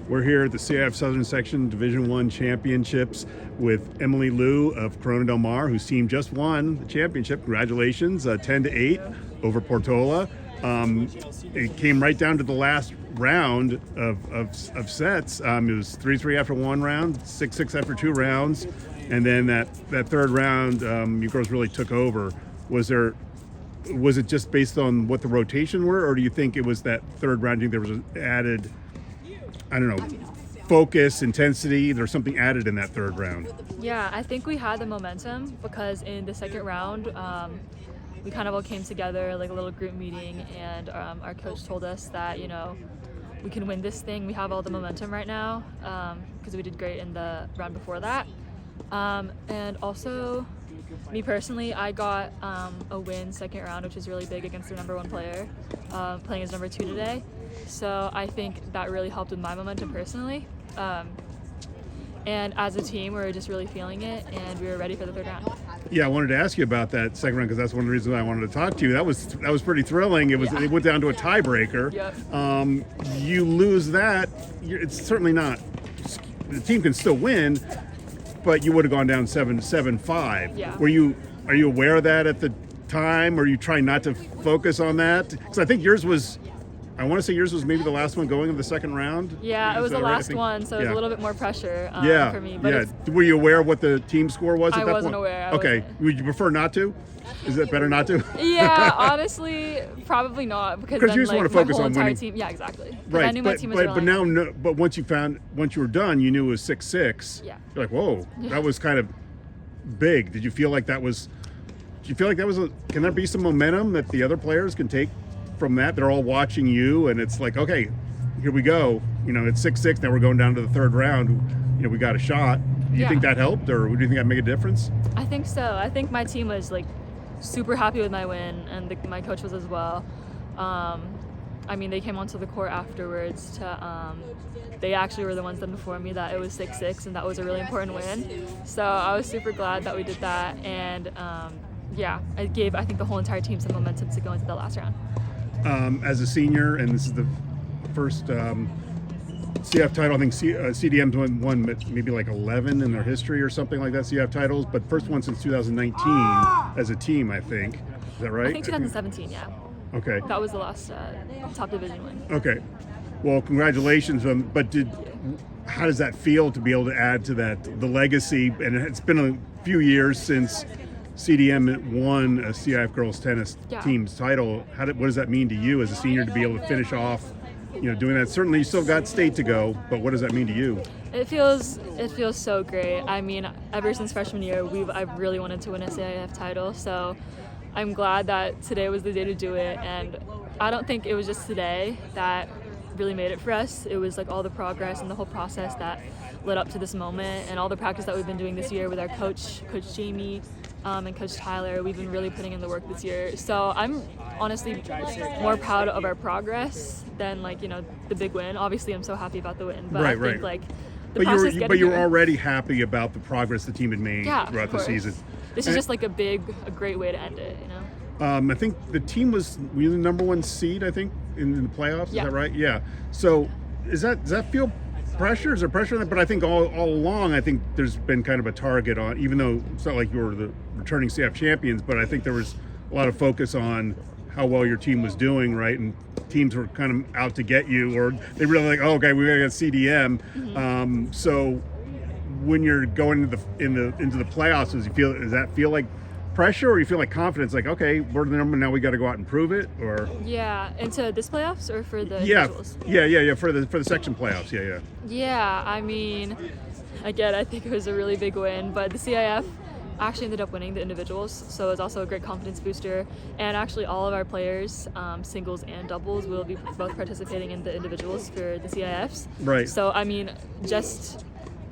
We're here at the CIF Southern Section Division 1 Championships with Emilie Lew of Corona Del Mar, whose team just won the championship. Congratulations, 10-8 over Portola. It came right down to the last round of sets. It was 3-3 after one round, 6-6 after two rounds, and then that third round, you girls really took over. Was it just based on what the rotation were, or do you think it was that third round? Do you think there was an added, I don't know, focus, intensity? There's something added in that third round. Yeah, I think we had the momentum because in the second round, we kind of all came together like a little group meeting, and our coach told us that, you know, we can win this thing. We have all the momentum right now because we did great in the round before that. And also, me personally, I got a win second round, which is really big against the number one player, playing as number 2 today. So I think that really helped with my momentum personally. And as a team, we were just really feeling it, and we were ready for the third round. Yeah, I wanted to ask you about that second round because that's one of the reasons I wanted to talk to you. That was pretty thrilling. It went down to a tiebreaker. Yep. You lose that, it's certainly not. The team can still win, but you would have gone down 7-5. Yeah. Are you aware of that at the time, or you try not to focus on that? Because I think yours was. I want to say yours was maybe the last one going in the second round. Yeah, it was the last one, so it was a little bit more pressure for me. But were you aware of what the team score was at that point? I wasn't aware. Okay. Would you prefer not to? Is it better not to? Yeah, honestly, probably not, because then, you just want to focus on winning. Team. Yeah, exactly. Right. I knew my team was but once you were done, you knew it was 6-6. Yeah. You're like, whoa, that was kind of big. Did you feel like that was? Can there be some momentum that the other players can take from that? They're all watching you, and it's like, okay, here we go. You know, it's 6-6. Now we're going down to the third round. You know, we got a shot. Do you think that helped, or do you think that made a difference? I think so. I think my team was like super happy with my win, and my coach was as well. I mean, they came onto the court afterwards to. They actually were the ones that informed me that it was 6-6, and that was a really important win. So I was super glad that we did that, and it gave, I think, the whole entire team some momentum to go into the last round. As a senior, and this is the first CF title, I think CDM's won maybe like 11 in their history or something like that, CF titles, but first one since 2019 as a team, I think. Is that right? I think 2017, yeah. Okay. That was the last top division win. Okay. Well, congratulations. But how does that feel to be able to add to that, the legacy? And it's been a few years since CDM won a CIF girls tennis team's title. What does that mean to you as a senior to be able to finish off, doing that? Certainly you still got state to go, but what does that mean to you? It feels so great. I mean, ever since freshman year, I've really wanted to win a CIF title, so I'm glad that today was the day to do it. And I don't think it was just today that really made it for us. It was like all the progress and the whole process that led up to this moment, and all the practice that we've been doing this year with our Coach Jamie, and Coach Tyler. We've been really putting in the work this year. So I'm honestly more proud of our progress than the big win. Obviously, I'm so happy about the win, but I think the process But you were already happy about the progress the team had made throughout the season. This is just like a great way to end it, I think the team was the number 1 seed, I think, in the playoffs. Is that right? Yeah. So does that feel pressure? Is there pressure on that? But I think all along, I think there's been kind of a target on, even though it's not like you were the returning CF champions, but I think there was a lot of focus on how well your team was doing, right? And teams were kind of out to get you, or they really like, oh, okay, we gotta get CDM. Mm-hmm. So when you're going into the playoffs, does that feel like pressure, or you feel like confidence, like, okay, we're the number, now we got to go out and prove it? Or into this playoffs or for the individuals? For the section playoffs. I mean, again, I think it was a really big win, but the CIF actually ended up winning the individuals, so it's also a great confidence booster. And actually all of our players, singles and doubles, will be both participating in the individuals for the CIFs. Right. So I mean, just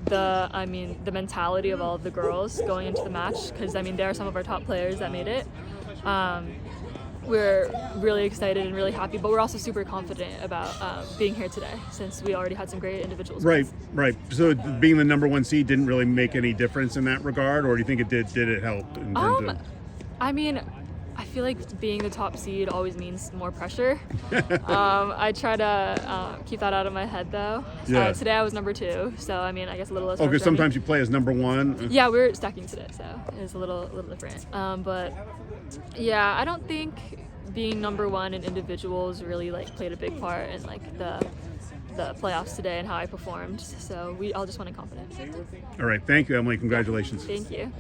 the mentality of all of the girls going into the match, because I mean they are some of our top players that made it. We're really excited and really happy, but we're also super confident about being here today, since we already had some great individuals. Right. So being the number 1 seed didn't really make any difference in that regard, or do you think it did? Did it help? I mean, I feel like being the top seed always means more pressure. I try to keep that out of my head though. Yeah. Today I was number 2, so I mean I guess a little less. Oh, because pressure. sometimes you play as number 1. Yeah, we're stacking today, so it's a little different. But yeah, I don't think being number 1 in individuals really like played a big part in like the playoffs today and how I performed. So I'll just went in confident. All right, thank you, Emily. Congratulations. Thank you.